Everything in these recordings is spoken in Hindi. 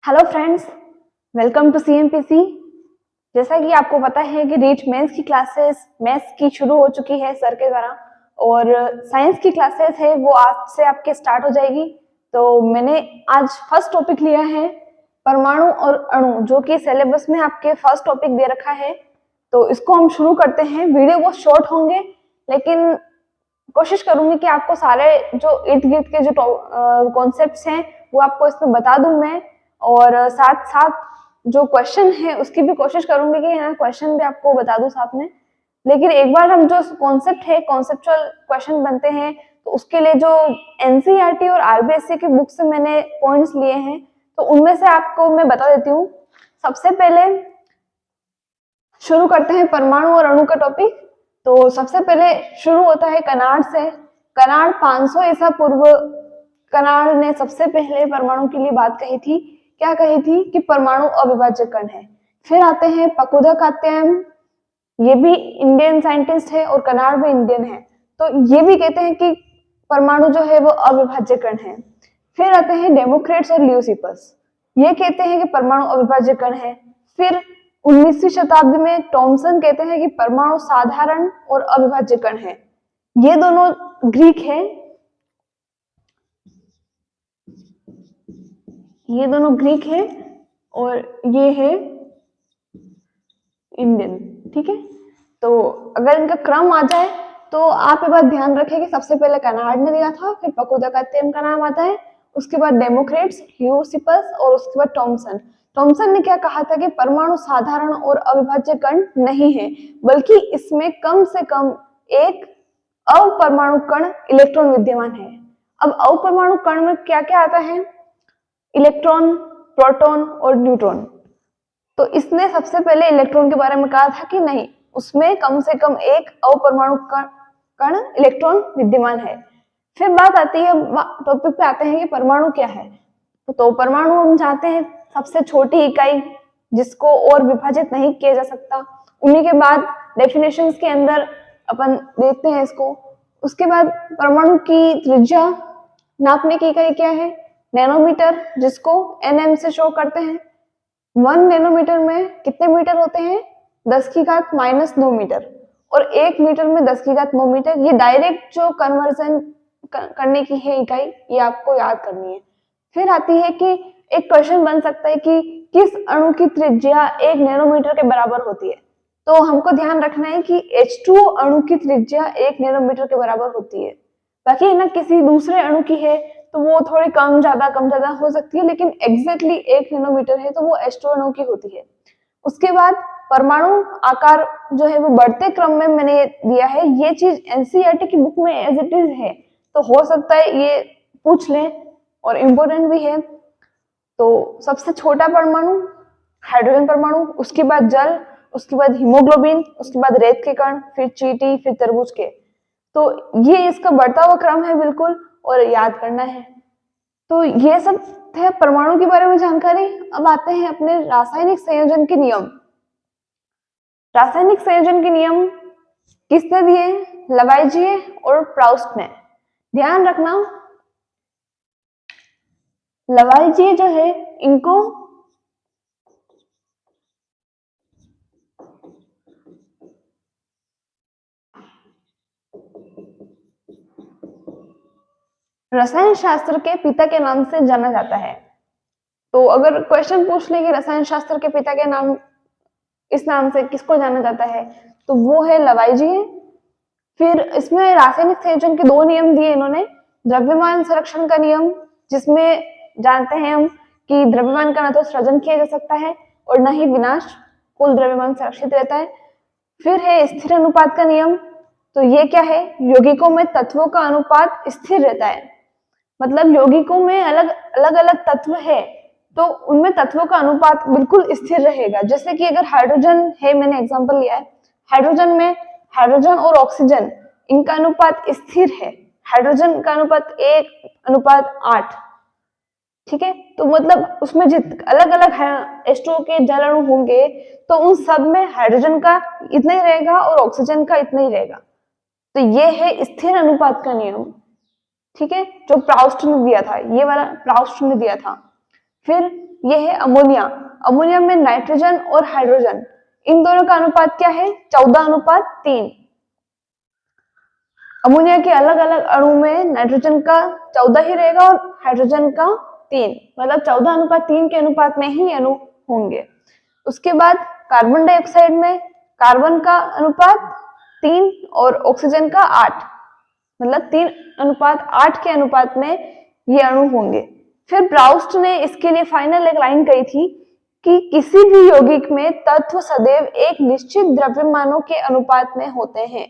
Hello friends, welcome to CMPC. जैसा कि आपको पता है कि रीच मेंस की क्लासेस मैथ्स की शुरू हो चुकी है सर के द्वारा, और साइंस की क्लासेस है वो आज से आपके स्टार्ट हो जाएगी। तो मैंने आज फर्स्ट टॉपिक लिया है परमाणु और अणु, जो कि सिलेबस में आपके फर्स्ट टॉपिक दे रखा है। तो इसको हम शुरू करते हैं। वीडियो बहुत शॉर्ट होंगे, लेकिन कोशिश करूंगी कि आपको सारे जो इर्द गिर्द के जो कॉन्सेप्ट्स हैं वो आपको इसमें बता दूं मैं, और साथ साथ जो क्वेश्चन है उसकी भी कोशिश करूंगी कि यहाँ क्वेश्चन भी आपको बता दूं साथ में। लेकिन एक बार हम जो कॉन्सेप्ट है, कॉन्सेप्चुअल क्वेश्चन बनते हैं, तो उसके लिए जो एनसीईआरटी और आरबीएससी की बुक से मैंने पॉइंट्स लिए हैं, तो उनमें से आपको मैं बता देती हूँ। सबसे पहले शुरू करते हैं परमाणु और अणु का टॉपिक। तो सबसे पहले शुरू होता है कनाड से। कनाड 500 ईसा पूर्व कनाड ने सबसे पहले परमाणु के लिए बात कही थी। क्या कही थी? कि परमाणु अविभाज्य कण है। फिर आते हैं पकुदा कात्यायन, ये भी इंडियन साइंटिस्ट है और कनाड भी इंडियन है, तो ये भी कहते हैं कि परमाणु जो है वो अविभाज्य कण है। फिर आते हैं डेमोक्रेट्स और ल्यूसिपस, ये कहते हैं कि परमाणु अविभाज्य कण है। फिर 19वीं शताब्दी में टॉमसन कहते हैं कि परमाणु साधारण और अविभाज्य कण है। ये दोनों ग्रीक है, ये दोनों ग्रीक है और ये है इंडियन। ठीक है, तो अगर इनका क्रम आ जाए तो आप ये बात ध्यान रखें कि सबसे पहले कनाड ने दिया था, फिर पकुदा कात्यायन का नाम आता है, उसके बाद डेमोक्रेट्स, ल्यूसिपस और उसके बाद टॉमसन। टॉमसन ने क्या कहा था कि परमाणु साधारण और अविभाज्य कण नहीं है, बल्कि इसमें कम से कम एक अपरमाणु कण इलेक्ट्रॉन विद्यमान है। अब अपरमाणु कण में क्या क्या आता है? इलेक्ट्रॉन, प्रोटॉन और न्यूट्रॉन। तो इसने सबसे पहले इलेक्ट्रॉन के बारे में कहा था कि नहीं, उसमें कम से कम एक अपरमाणु कण इलेक्ट्रॉन विद्यमान है। फिर बात आती है, टॉपिक पे आते हैं कि परमाणु क्या है। तो परमाणु हम जानते हैं सबसे छोटी इकाई जिसको और विभाजित नहीं किया जा सकता। उन्हीं के बाद डेफिनेशंस के अंदर अपन देखते हैं इसको। उसके बाद परमाणु की त्रिज्या नापने की इकाई क्या है? नैनोमीटर, जिसको एनएम से शो करते हैं। 1 नैनोमीटर में कितने मीटर होते हैं? 10⁻⁻9 मीटर। और 1 मीटर में 10⁻9 मीटर। ये डायरेक्ट जो कन्वर्जन करने की है इकाई, ये आपको याद करनी है। फिर आती है कि एक क्वेश्चन बन सकता है कि किस अणु की त्रिज्या 1 नैनोमीटर के बराबर होती है। तो हमको ध्यान रखना है कि H2O अणु की त्रिज्या 1 नैनोमीटर के बराबर होती है। बाकी ना किसी दूसरे अणु की है तो वो थोड़ी कम ज्यादा हो सकती है, लेकिन एग्जैक्टली 1 नैनोमीटर है तो वो H2O अणु की होती है। उसके बाद परमाणु आकार जो है वो बढ़ते क्रम में मैंने दिया है। ये चीज एनसीईआरटी की बुक में एज इट इज है, तो हो सकता है ये पूछ लें और इम्पोर्टेंट भी है। तो सबसे छोटा परमाणु हाइड्रोजन परमाणु, उसके बाद जल, उसके बाद हीमोग्लोबिन, उसके बाद रेत के कण, फिर चींटी, फिर तरबूज के। तो ये इसका बढ़ता हुआ क्रम है बिल्कुल, और याद करना है। तो ये सब है परमाणु के बारे में जानकारी। अब आते हैं अपने रासायनिक संयोजन के नियम। रासायनिक संयोजन के नियम किसने दिए? लवाइजिए और प्राउस्ट ने। ध्यान रखना, लवाइजिए जो है इनको रसायन शास्त्र के पिता के नाम से जाना जाता है। तो अगर क्वेश्चन पूछ ले कि रसायन शास्त्र के पिता के नाम, इस नाम से किसको जाना जाता है, तो वो है लवाइजिए। फिर इसमें रासायनिक संयोजन के 2 नियम दिए इन्होंने। द्रव्यमान संरक्षण का नियम, जिसमें जानते हैं हम कि द्रव्यमान का न तो सृजन किया जा सकता है और न ही विनाश, कुल द्रव्यमान सुरक्षित रहता है। फिर है स्थिर अनुपात का नियम। तो ये क्या है? यौगिकों में तत्वों का अनुपात स्थिर रहता है। मतलब यौगिकों में अलग अलग तत्व है तो उनमें तत्वों का अनुपात बिल्कुल स्थिर रहेगा। जैसे कि अगर हाइड्रोजन है, मैंने एग्जांपल लिया है, हाइड्रोजन में हाइड्रोजन और ऑक्सीजन, इनका अनुपात स्थिर है। हाइड्रोजन का अनुपात 1:8। ठीक है, तो मतलब उसमें अलग अलग H2O के जल अणु होंगे तो उन सब में हाइड्रोजन का इतना ही रहेगा और ऑक्सीजन का इतना ही रहेगा। तो ये है स्थिर अनुपात का नियम। ठीक है, जो प्राउस्ट ने दिया था, ये वाला प्राउस्ट ने दिया था। फिर ये है अमोनिया। अमोनिया में नाइट्रोजन और हाइड्रोजन, इन दोनों का अनुपात क्या है? 14:3। अमोनिया के अलग अलग अणु में नाइट्रोजन का 14 ही रहेगा और हाइड्रोजन का 3, मतलब 14:3 के अनुपात में ही अणु होंगे। उसके बाद कार्बन डाइऑक्साइड में कार्बन का अनुपात 3 और ऑक्सीजन का 8, मतलब 3:8 के अनुपात में ये अणु होंगे। फिर ब्राउस्ट ने इसके लिए फाइनल एक लाइन कही थी कि किसी भी यौगिक में तत्व सदैव एक निश्चित द्रव्यमानों के अनुपात में होते हैं।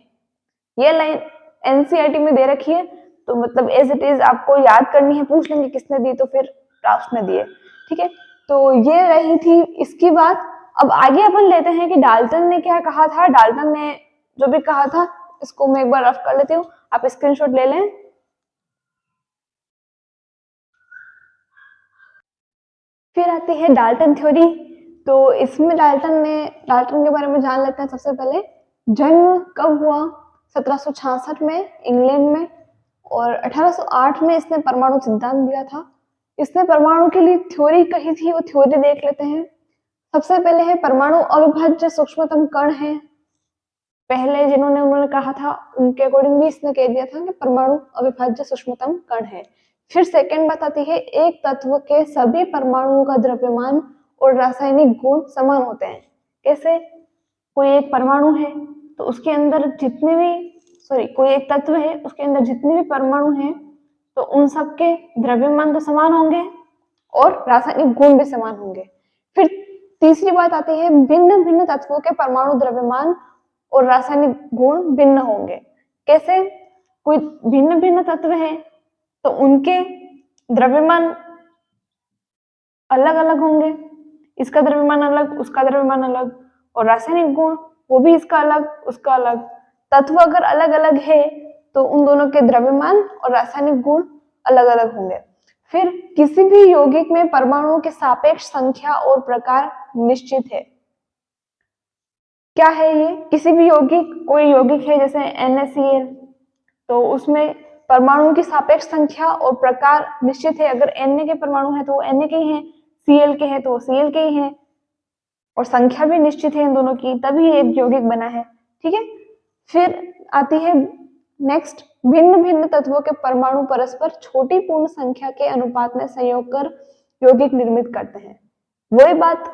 ये लाइन एनसीईआरटी में दे रखी है, तो मतलब एज इट इज आपको याद करनी है, पूछ लेंगे किसने दी, तो फिर ब्राउस्ट ने दिए। ठीक है, तो ये रही थी इसकी बात। अब आगे अपन लेते हैं कि डाल्टन ने क्या कहा था। डाल्टन ने जो भी कहा था, इसको मैं एक बार रफ कर लेती हूँ, आप स्क्रीनशॉट ले लें। फिर आती है डाल्टन थ्योरी। तो इसमें डाल्टन के बारे में जान लेते हैं। सबसे पहले जन्म कब हुआ? 1766 में इंग्लैंड में, और 1808 में इसने परमाणु सिद्धांत दिया था। इसने परमाणु के लिए थ्योरी कही थी, वो थ्योरी देख लेते हैं। सबसे पहले है परमाणु अविभाज्य सूक्ष्मतम कण है। पहले उन्होंने कहा था, उनके अकॉर्डिंग भी इसने कह दिया था कि परमाणु अविभाज्य सूक्ष्मतम कण है। फिर सेकंड बताती है एक तत्व के सभी परमाणुओं का द्रव्यमान और रासायनिक गुण समान होते हैं। कैसे? कोई एक परमाणु है तो उसके अंदर जितने भी कोई एक तत्व है, उसके अंदर जितने भी परमाणु हैं तो उन सब के द्रव्यमान तो समान होंगे और रासायनिक गुण भी समान होंगे। फिर तीसरी बात आती है भिन्न भिन्न तत्वों के परमाणु द्रव्यमान और रासायनिक गुण भिन्न होंगे। कैसे? कोई भिन्न भिन्न तत्व है तो उनके द्रव्यमान अलग अलग होंगे, इसका द्रव्यमान अलग, उसका द्रव्यमान अलग, और रासायनिक गुण वो भी इसका अलग, उसका अलग। तत्व अगर अलग अलग है तो उन दोनों के द्रव्यमान और रासायनिक गुण अलग अलग होंगे। फिर किसी भी यौगिक में परमाणुओं के सापेक्ष संख्या और प्रकार निश्चित है। क्या है ये? किसी भी यौगिक, कोई यौगिक है जैसे NaCl, तो उसमें परमाणुओं की सापेक्ष संख्या और प्रकार निश्चित है। अगर Na के परमाणु है तो वो Na के ही हैं, Cl के हैं तो Cl के ही हैं, और संख्या भी निश्चित है इन दोनों की, तभी एक यौगिक बना है। ठीक है, फिर आती है नेक्स्ट, भिन्न भिन्न तत्वों के परमाणु परस्पर छोटी पूर्ण संख्या के अनुपात में संयोग कर यौगिक निर्मित करते हैं। वही बात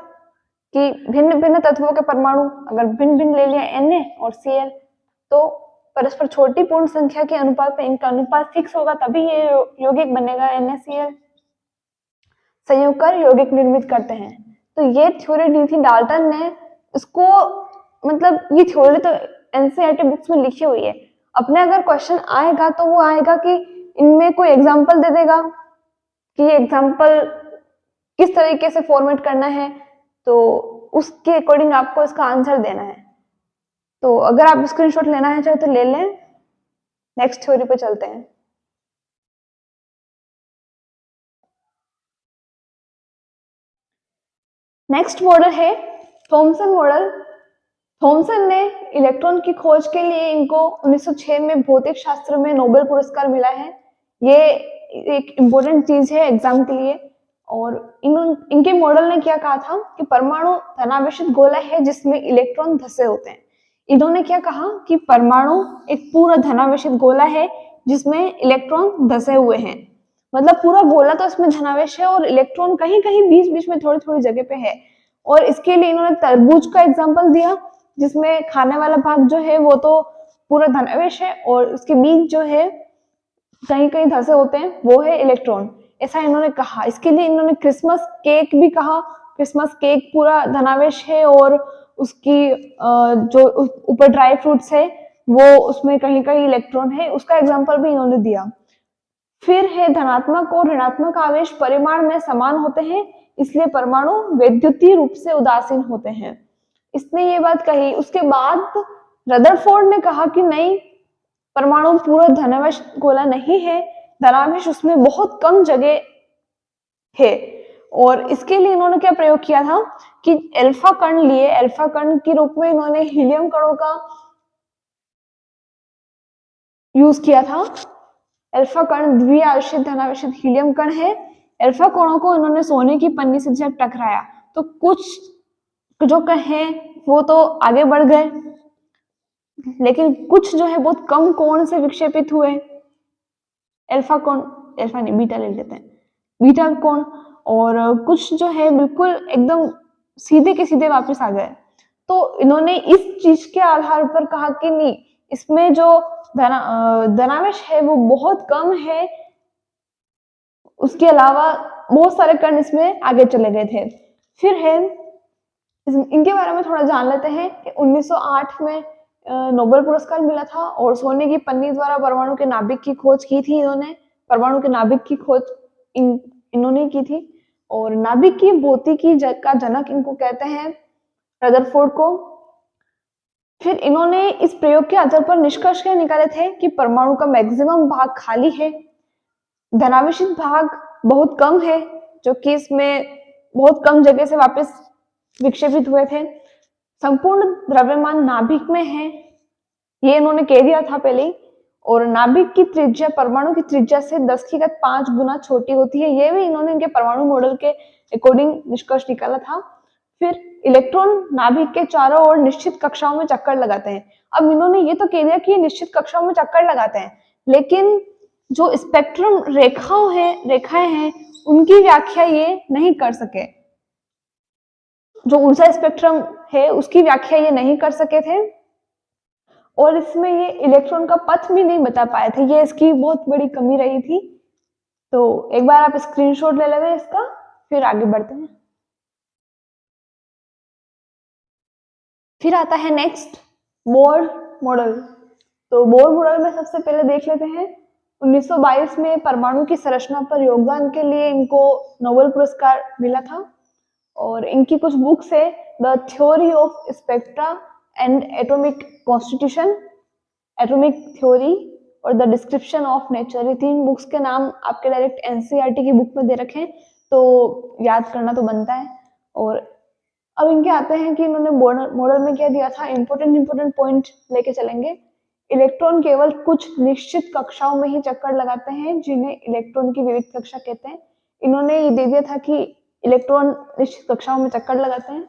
कि भिन्न भिन्न तत्वों के परमाणु अगर भिन्न भिन्न ले लिया Na और Cl, तो परस्पर छोटी पूर्ण संख्या के अनुपात में इनका अनुपात फिक्स होगा, तभी ये यौगिक बनेगा। NaCl संयोग कर यौगिक निर्मित करते हैं। तो ये थ्योरी दी थी डाल्टन ने। इसको मतलब ये थ्योरी तो एनसीईआरटी बुक्स में लिखी हुई है। अपने अगर क्वेश्चन आएगा तो वो आएगा कि इनमें कोई एग्जांपल दे देगा कि ये एग्जांपल किस तरीके से फॉर्मेट करना है, तो उसके अकॉर्डिंग आपको इसका आंसर देना है। तो अगर आप स्क्रीनशॉट लेना है चाहे तो ले लें। नेक्स्ट थ्योरी पे चलते हैं। नेक्स्ट मॉडल है थॉमसन मॉडल। थॉमसन ने इलेक्ट्रॉन की खोज के लिए इनको 1906 में भौतिक शास्त्र में नोबेल पुरस्कार मिला है। ये एक इम्पोर्टेंट चीज है एग्जाम के लिए। और इनके मॉडल ने क्या कहा था कि परमाणु धनावेशित गोला है जिसमें इलेक्ट्रॉन धसे होते हैं। इन्होंने क्या कहा कि परमाणु एक पूरा धनावेशित गोला है जिसमें इलेक्ट्रॉन धसे हुए हैं, मतलब पूरा गोला तो इसमें धनावेश है और इलेक्ट्रॉन कहीं कहीं बीच बीच में थोड़ी थोड़ी जगह पे है। और इसके लिए इन्होंने तरबूज का एग्जाम्पल दिया, जिसमें खाने वाला भाग जो है वो तो पूरा धनावेश है और उसके बीच जो है कहीं कहीं धसे होते हैं, वो है इलेक्ट्रॉन। ऐसा इन्होंने कहा। इसके लिए इन्होंने क्रिसमस केक भी कहा। क्रिसमस केक पूरा धनावेश है और उसकी जो ऊपर ड्राई फ्रूट्स है वो उसमें कहीं कहीं इलेक्ट्रॉन है, उसका एग्जाम्पल भी इन्होंने दिया। फिर है धनात्मक और ऋणात्मक आवेश परिमाण में समान होते हैं, इसलिए परमाणु वैद्युतीय रूप से उदासीन होते हैं। इसने ये बात कही। उसके बाद रदरफोर्ड ने कहा कि नहीं, परमाणु पूरा धनावेश गोला नहीं है, धनावेश उसमें बहुत कम जगह है। और इसके लिए इन्होंने क्या प्रयोग किया था कि अल्फा कण लिए, अल्फा कण के रूप में इन्होंने हीलियम कणों का यूज किया था। अल्फा कण द्विआवेशित धनावेशित हीलियम कण है। अल्फा कोणों को इन्होंने सोने की पन्नी से जब टकराया तो कुछ जो कहें वो तो आगे बढ़ गए, लेकिन कुछ जो है बहुत कम कोण से विक्षेपित हुए। अल्फा कोण, अल्फा नहीं बीटा ले लेते हैं, बीटा कोण, और कुछ जो है बिल्कुल एकदम सीधे के सीधे वापस आ गए। तो इन्होंने इस चीज के आधार पर कहा कि नहीं, इसमें जो धनावेश है वो बहुत कम है, उसके अलावा बहुत सारे कण इसमें आगे चले गए थे। फिर है इनके बारे में थोड़ा जान लेते हैं कि 1908 में नोबेल पुरस्कार मिला था और सोने की पन्नी द्वारा परमाणु के नाभिक की खोज की थी इन्होंने। परमाणु के नाभिक की खोज इन्होंने की थी और नाभिक की भौतिकी का जनक इनको कहते हैं रदरफोर्ड को। फिर इन्होंने इस प्रयोग के आधार पर निष्कर्ष क्या निकाले थे कि परमाणु का मैक्सिमम भाग खाली है, धनावेशित भाग बहुत कम है, जो कि इसमें बहुत कम जगह से वापस विक्षेपित हुए थे, संपूर्ण द्रव्यमान नाभिक में है, ये इन्होंने कह दिया था पहले ही, और नाभिक की त्रिज्या परमाणु की त्रिज्या से 10⁵ गुना छोटी होती है, ये भी इन्होंने इनके परमाणु मॉडल के अकॉर्डिंग निष्कर्ष निकाला था। फिर इलेक्ट्रॉन नाभिक के चारों ओर निश्चित कक्षाओं में चक्कर लगाते हैं। अब इन्होंने ये तो कह दिया कि निश्चित कक्षाओं में चक्कर लगाते हैं, लेकिन जो स्पेक्ट्रम रेखाएं हैं उनकी व्याख्या ये नहीं कर सके, जो ऊर्जा स्पेक्ट्रम है उसकी व्याख्या ये नहीं कर सके थे, और इसमें ये इलेक्ट्रॉन का पथ भी नहीं बता पाए थे, ये इसकी बहुत बड़ी कमी रही थी। तो एक बार आप स्क्रीनशॉट ले लेंगे इसका, फिर आगे बढ़ते हैं। फिर आता है नेक्स्ट बोर मॉडल। तो बोर मॉडल में सबसे पहले देख लेते हैं 1922 में परमाणु की संरचना पर योगदान के लिए इनको नोबेल पुरस्कार मिला था, और इनकी कुछ बुक्स है the theory of spectra and atomic constitution, atomic theory और द डिस्क्रिप्शन ऑफ नेचर। ये 3 बुक्स के नाम आपके डायरेक्ट एनसीईआरटी की बुक में दे रखे हैं, तो याद करना तो बनता है। और अब इनके आते हैं कि इन्होंने मॉडल में क्या दिया था, इंपॉर्टेंट पॉइंट लेके चलेंगे। इलेक्ट्रॉन केवल कुछ निश्चित कक्षाओं में ही चक्कर लगाते हैं, जिन्हें इलेक्ट्रॉन की विविध कक्षा कहते हैं। इन्होंने ये दे दिया था कि इलेक्ट्रॉन निश्चित कक्षाओं में चक्कर लगाते हैं।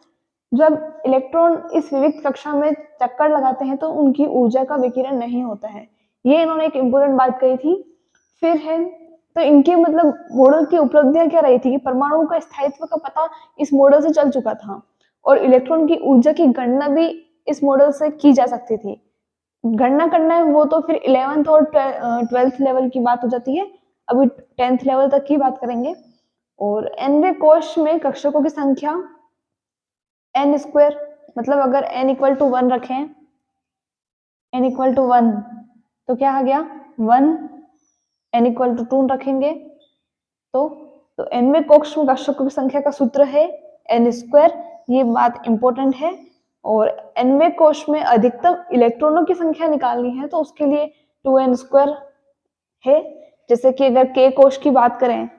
जब इलेक्ट्रॉन इस विविध कक्षा में चक्कर लगाते हैं तो उनकी ऊर्जा का विकिरण नहीं होता है, ये इन्होंने एक इम्पोर्टेंट बात कही थी। फिर है तो इनके मतलब मॉडल की उपलब्धियां क्या रही थी कि परमाणु का स्थायित्व का पता इस मॉडल से चल चुका था, और इलेक्ट्रॉन की ऊर्जा की गणना भी इस मॉडल से की जा सकती थी। गणना करना है वो तो फिर 11th और 12th लेवल की बात हो जाती है, अभी 10th लेवल तक की बात करेंगे। और nवें कोश में कक्षकों की संख्या n², मतलब अगर n = 1 रखें, n = 1 तो क्या आ गया 1, n = 2 रखेंगे तो nवें कोश में कक्षकों की संख्या का सूत्र है n², ये बात इंपॉर्टेंट है। और nवें कोश में अधिकतम इलेक्ट्रॉनों की संख्या निकालनी है तो उसके लिए 2n² है। जैसे कि अगर k कोश की बात करें,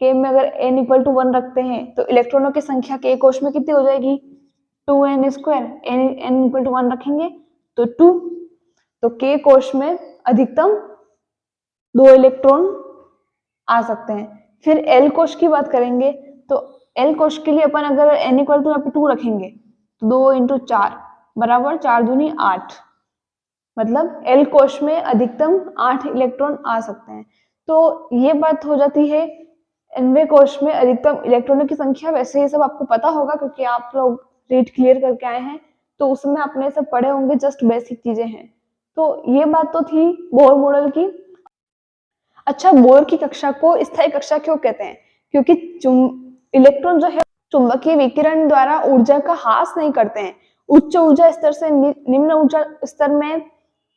k में अगर n = 1 रखते हैं तो इलेक्ट्रॉनों की संख्या k कोश में कितनी हो जाएगी 2n², n = 1 रखेंगे तो 2, तो k कोश में अधिकतम 2 इलेक्ट्रॉन आ सकते हैं। फिर l कोश की बात करेंगे तो l कोश के लिए अपन अगर n = 2 रखेंगे तो 2 × 4 बराबर 4 दूनी 8, मतलब l कोश में अधिकतम 8 इलेक्ट्रॉन आ सकते हैं। तो ये बात हो जाती है nवें कोश में अधिकतम इलेक्ट्रॉनों की संख्या। वैसे ये सब आपको पता होगा क्योंकि आप लोग रीड क्लियर करके आए हैं, तो उसमें आपने सब पढ़े होंगे, जस्ट बेसिक चीजें हैं। तो ये बात तो थी बोर मॉडल की। अच्छा, बोर की कक्षा को स्थायी कक्षा क्यों कहते हैं? क्योंकि इलेक्ट्रॉन जो है चुंबकीय विकिरण द्वारा ऊर्जा का ह्रास नहीं करते हैं। उच्च ऊर्जा स्तर से निम्न ऊर्जा स्तर में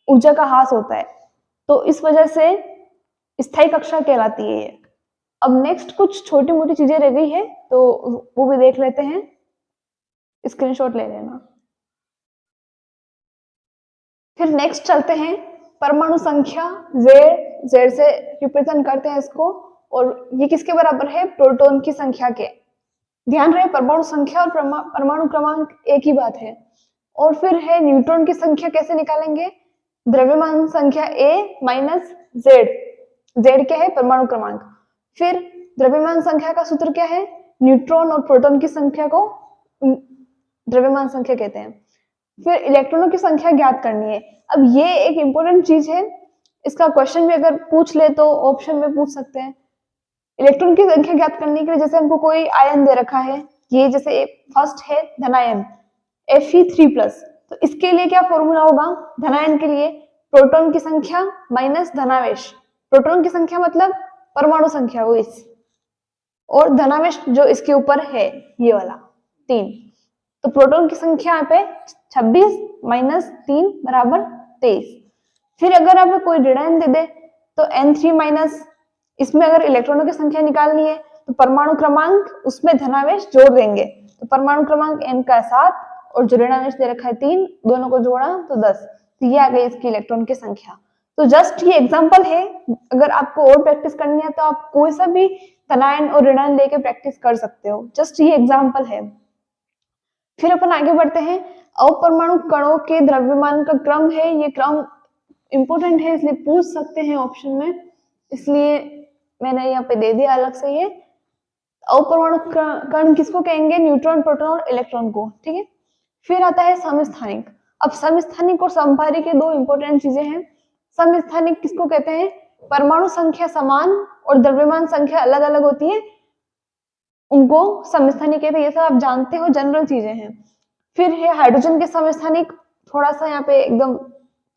ऊर्जा का ह्रास होता है, तो इस वजह से स्थायी कक्षा कहलाती है ये। अब नेक्स्ट कुछ छोटी मोटी चीजें रह गई है तो वो भी देख लेते हैं, स्क्रीनशॉट ले लेना। फिर नेक्स्ट चलते हैं परमाणु संख्या, Z से रिप्रेजेंट करते हैं इसको, और ये किसके बराबर है प्रोटॉन की संख्या के। ध्यान रहे परमाणु संख्या और परमाणु क्रमांक एक ही बात है। और फिर है न्यूट्रॉन की संख्या कैसे निकालेंगे, द्रव्यमान संख्या A - Z, Z क्या है परमाणु क्रमांक। फिर द्रव्यमान संख्या का सूत्र क्या है? न्यूट्रॉन और प्रोटॉन की संख्या को द्रव्यमान संख्या कहते हैं। फिर इलेक्ट्रॉनों की संख्या ज्ञात करनी है। अब ये एक इंपॉर्टेंट चीज है, इसका क्वेश्चन भी अगर पूछ ले तो ऑप्शन में पूछ सकते हैं। इलेक्ट्रॉन की संख्या ज्ञात करने के लिए जैसे हमको कोई आयन दे रखा है, ये जैसे फर्स्ट है धनायन Fe3+, तो इसके लिए क्या फॉर्मूला होगा? धनायन के लिए प्रोटॉन की संख्या माइनस धनावेश। प्रोटॉन की संख्या मतलब परमाणु संख्या वो इस, और धनावेश जो इसके ऊपर है ये वाला 3। तो प्रोटॉन की संख्या यहाँ पे 26 माइनस 3 बराबर 23। फिर अगर हमें कोई ऋणायन दे दे तो N3-, इसमें अगर इलेक्ट्रॉनों की संख्या निकालनी है तो परमाणु क्रमांक उसमें धनावेश जोड़ देंगे, तो परमाणु क्रमांक N का 7 और जो ऋणावेश दे रखा है 3, दोनों को जोड़ा तो 10। तो ये आ गई इसकी इलेक्ट्रॉन की संख्या। तो जस्ट ये एग्जांपल है, अगर आपको और प्रैक्टिस करनी है तो आप कोई सा भी धनायन और ऋणायन लेके प्रैक्टिस कर सकते हो, जस्ट ये एग्जांपल है। फिर अपन आगे बढ़ते हैं। अपरमाणु कणों के द्रव्यमान का क्रम है, ये क्रम इंपोर्टेंट है इसलिए पूछ सकते हैं ऑप्शन में, इसलिए मैंने यहाँ पे दे दिया अलग से ये। अपरमाणु कण किसको कहेंगे? न्यूट्रॉन, प्रोटॉन और इलेक्ट्रॉन को, ठीक है। फिर आता है समस्थानिक। अब समस्थानिक और समभारी के दो इंपॉर्टेंट चीजें हैं। समस्थानिक किसको कहते हैं? परमाणु संख्या समान और द्रव्यमान संख्या अलग अलग होती है, उनको समस्थानिक कहते हैं। ये सब आप जानते हो, जनरल चीजें हैं। फिर है हाइड्रोजन के समस्थानिक, थोड़ा सा यहाँ पे एकदम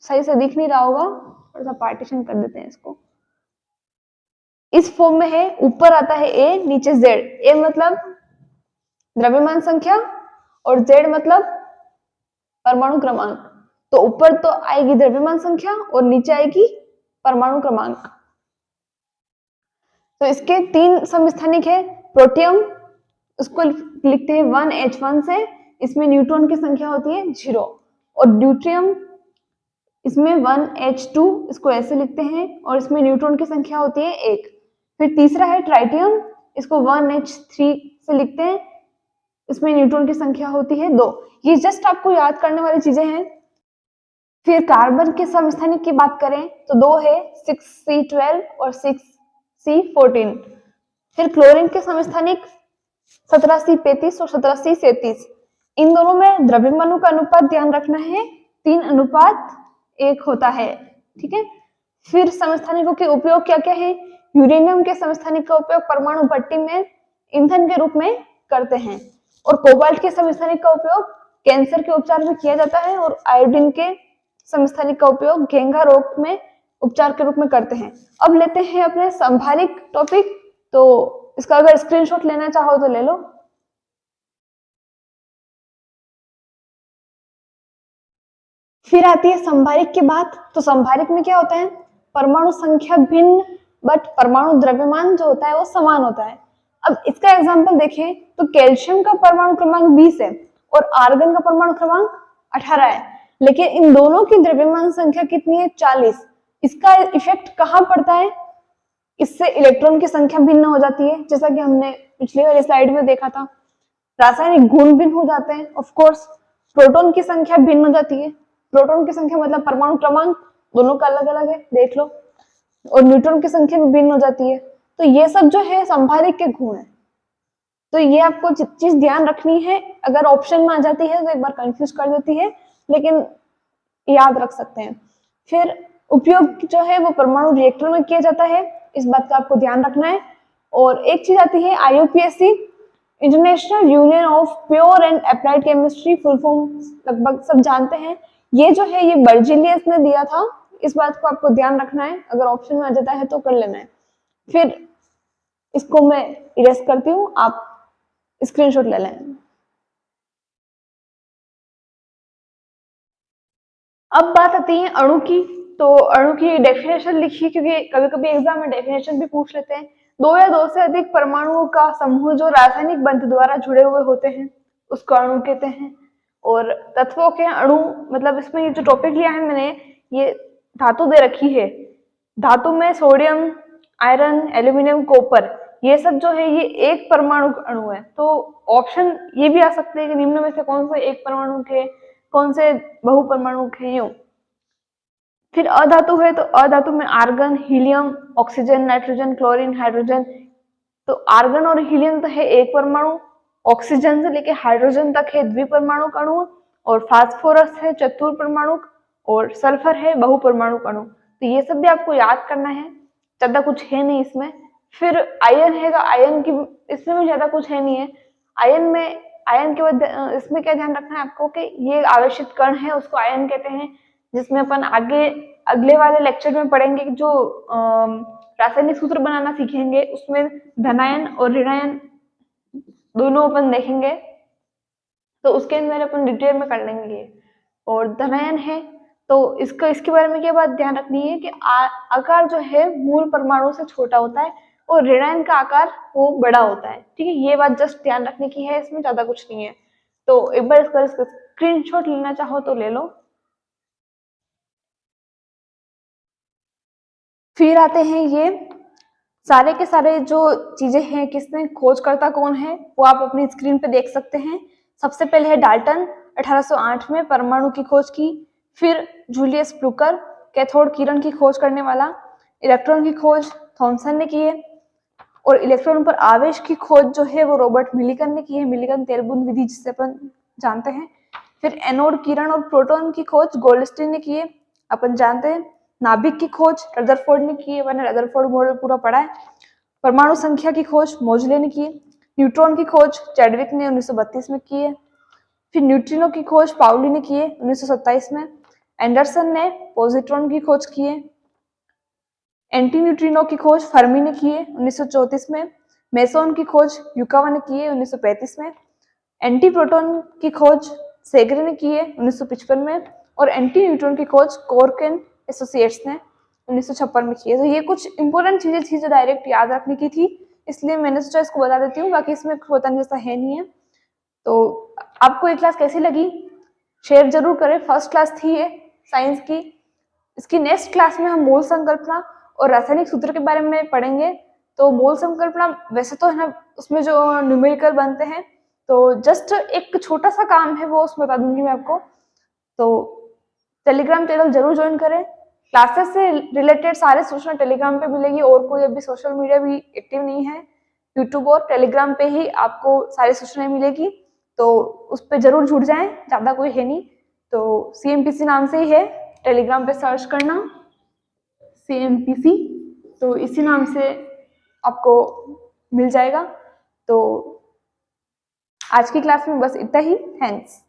सही से दिख नहीं रहा होगा, थोड़ा सा पार्टीशन कर देते हैं इसको। इस फॉर्म में है, ऊपर आता है A, नीचे Z। A मतलब द्रव्यमान संख्या और Z मतलब परमाणु क्रमांक। तो ऊपर तो आएगी द्रव्यमान संख्या और नीचे आएगी परमाणु क्रमांक। तो इसके 3 समस्थानिक है। प्रोटियम, उसको लिखते हैं 1H1 से, इसमें न्यूट्रॉन की संख्या होती है 0। और ड्यूट्रियम, इसमें 1H2, इसको ऐसे लिखते हैं और इसमें न्यूट्रॉन की संख्या होती है 1। फिर तीसरा है ट्राइटियम, इसको 1H3 से लिखते हैं, इसमें न्यूट्रॉन की संख्या होती है 2। ये जस्ट आपको याद करने वाली चीजें हैं। फिर कार्बन के समस्थानिक की बात करें तो 2 है, 6C12 और 6C14। फिर क्लोरीन के समस्थानिक 17C35 और 17C37। इन दोनों में द्रव्यमानों का अनुपात ध्यान रखना है, 3:1 होता है, ठीक है। फिर समस्थानिकों के उपयोग क्या क्या है? यूरेनियम के समस्थानिक का उपयोग परमाणु भट्टी में ईंधन के रूप में करते हैं, और कोबाल्ट के समस्थानिक का उपयोग कैंसर के उपचार में किया जाता है, और आयोडीन के समस्थानिक का उपयोग घेंघा रोग में उपचार के रूप में करते हैं। अब लेते हैं अपने संभारिक टॉपिक, तो इसका अगर स्क्रीनशॉट लेना चाहो तो ले लो। फिर आती है संभारिक की बात। तो संभारिक में क्या होता है? परमाणु संख्या भिन्न बट परमाणु द्रव्यमान जो होता है वो समान होता है। अब इसका एग्जांपल देखें तो कैल्शियम का परमाणु क्रमांक 20 है और आर्गन का परमाणु क्रमांक 18 है, लेकिन इन दोनों की द्रव्यमान संख्या कितनी है? 40। इसका इफेक्ट कहाँ पड़ता है? इससे इलेक्ट्रॉन की संख्या भिन्न हो जाती है, जैसा कि हमने पिछली वाली स्लाइड में देखा था। रासायनिक गुण भिन्न हो जाते हैं। ऑफ कोर्स प्रोटॉन की संख्या भिन्न हो जाती है। प्रोटॉन की संख्या मतलब परमाणु क्रमांक दोनों का अलग अलग है, देख लो। और न्यूट्रॉन की संख्या भी भिन्न हो जाती है। तो ये सब जो है संभारिक के गुण है। तो ये आपको चीज ध्यान रखनी है, अगर ऑप्शन में आ जाती है तो एक बार कंफ्यूज कर देती है, लेकिन याद रख सकते हैं। फिर उपयोग जो है वो परमाणु रिएक्टर में किया जाता है, इस बात का आपको ध्यान रखना है। और एक चीज आती है IUPAC, international union of pure and applied chemistry, full form लगभग सब जानते हैं। ये जो है ये बर्जिलियस ने दिया था, इस बात को आपको ध्यान रखना है, अगर ऑप्शन में आ जाता है तो कर लेना है। फिर इसको मैं इरेज करती हूँ, आप स्क्रीनशॉट ले लें। अब बात आती है अणु की। तो अणु की डेफिनेशन लिखिए, क्योंकि कभी कभी एग्जाम में डेफिनेशन भी पूछ लेते हैं। 2 या 2 से अधिक परमाणुओं का समूह जो रासायनिक बंध द्वारा जुड़े हुए होते हैं उसको अणु कहते हैं। और तत्वों के अणु मतलब इसमें ये जो टॉपिक लिया है मैंने, ये धातु दे रखी है। धातु में सोडियम, आयरन, एल्यूमिनियम, कॉपर, ये सब जो है ये एक परमाणु अणु है। तो ऑप्शन ये भी आ सकते हैं कि निम्न में से कौन से एक परमाणु के, कौन से बहुपरमाणु के, यूं। फिर अधातु है तो अधातु में argon, helium, oxygen, nitrogen, chlorine, hydrogen, तो आर्गन और हीलियम तो है एक परमाणु, ऑक्सीजन से लेके हाइड्रोजन तक है द्विपरमाणु अणु, और फास्फोरस है चतुर्परमाणु, और सल्फर है बहुपरमाणु अणु। तो ये सब भी आपको याद करना है, ज्यादा कुछ है नहीं इसमें। फिर आयन है, तो आयन की इसमें भी ज्यादा कुछ है नहीं है। आयन के बाद इसमें क्या ध्यान रखना है आपको कि ये आवेशित कण है, उसको आयन कहते हैं, जिसमें अपन आगे अगले वाले लेक्चर में पढ़ेंगे कि जो रासायनिक सूत्र बनाना सीखेंगे उसमें धनायन और ऋणायन दोनों अपन देखेंगे, तो उसके अंदर अपन डिटेल में कर लेंगे। और धनायन है तो इसके बारे में क्या बात ध्यान रखनी है कि आकार जो है मूल परमाणु से छोटा होता है और ऋणायन का आकार वो बड़ा होता है। ठीक है, ये बात जस्ट ध्यान रखने की है, इसमें ज्यादा कुछ नहीं है। तो एक बार इसका स्क्रीनशॉट लेना चाहो तो ले लो। फिर आते हैं ये सारे के सारे जो चीजें हैं, किसने खोजकर्ता कौन है वो आप अपनी स्क्रीन पे देख सकते हैं। सबसे पहले है डाल्टन, 1808 में परमाणु की खोज की। फिर जूलियस ब्रूकर, कैथोड किरण की खोज करने वाला। इलेक्ट्रॉन की खोज थॉमसन ने की है, और इलेक्ट्रॉन पर आवेश की खोज जो है वो रॉबर्ट मिलिकन ने की है, मिलिकन तेल बूंद विधि जिसे अपन जानते हैं। फिर एनोड किरण और प्रोटॉन की खोज गोल्डस्टीन ने की है, अपन जानते हैं। नाभिक की खोज रदरफोर्ड ने की है, मैंने रदरफोर्ड मॉडल पूरा पढ़ा है। परमाणु संख्या की खोज मोजले ने की है। न्यूट्रॉन की खोज चैडविक ने 1932 में की है। फिर न्यूट्रिनो की खोज पाउली ने की है 1927 में। एंडरसन ने पॉजिट्रॉन की खोज की है। एंटी न्यूट्रिनो की खोज फर्मी ने की है 1934 में। मेसोन की खोज युकावा ने की है 1935 में। एंटी प्रोटॉन की खोज सेगरे ने की है 1955 में, और एंटी न्यूट्रॉन की खोज कॉर्क एंड एसोसिएट्स ने 1956 में की है। तो ये कुछ इंपॉर्टेंट चीजें थी जो डायरेक्ट याद रखने की थी, इसलिए मैंने सोचा इसको बता देती हूँ, बाकी इसमें खोतन जैसा है नहीं है। तो आपको ये क्लास कैसी लगी शेयर जरूर करें। फर्स्ट क्लास थी ये साइंस की। इसकी नेक्स्ट क्लास में हम मोल संकल्पना और रासायनिक सूत्र के बारे में पढ़ेंगे। तो मोल संकल्पना वैसे तो है ना, उसमें जो न्यूमेरिकल बनते हैं, तो जस्ट एक छोटा सा काम है वो उसमें बता दूंगी मैं आपको। तो टेलीग्राम चैनल जरूर ज्वाइन करें, क्लासेस से रिलेटेड सारे सूचना टेलीग्राम पे मिलेगी, और कोई अभी सोशल मीडिया भी एक्टिव नहीं है। यूट्यूब और टेलीग्राम पे ही आपको सारी सूचनाएं मिलेगी, तो उस पर जरूर जुड़ जाएं, ज़्यादा कोई है नहीं। तो CMPC नाम से ही है, टेलीग्राम पे सर्च करना CMPC, तो इसी नाम से आपको मिल जाएगा। तो आज की क्लास में बस इतना ही। थैंक्स।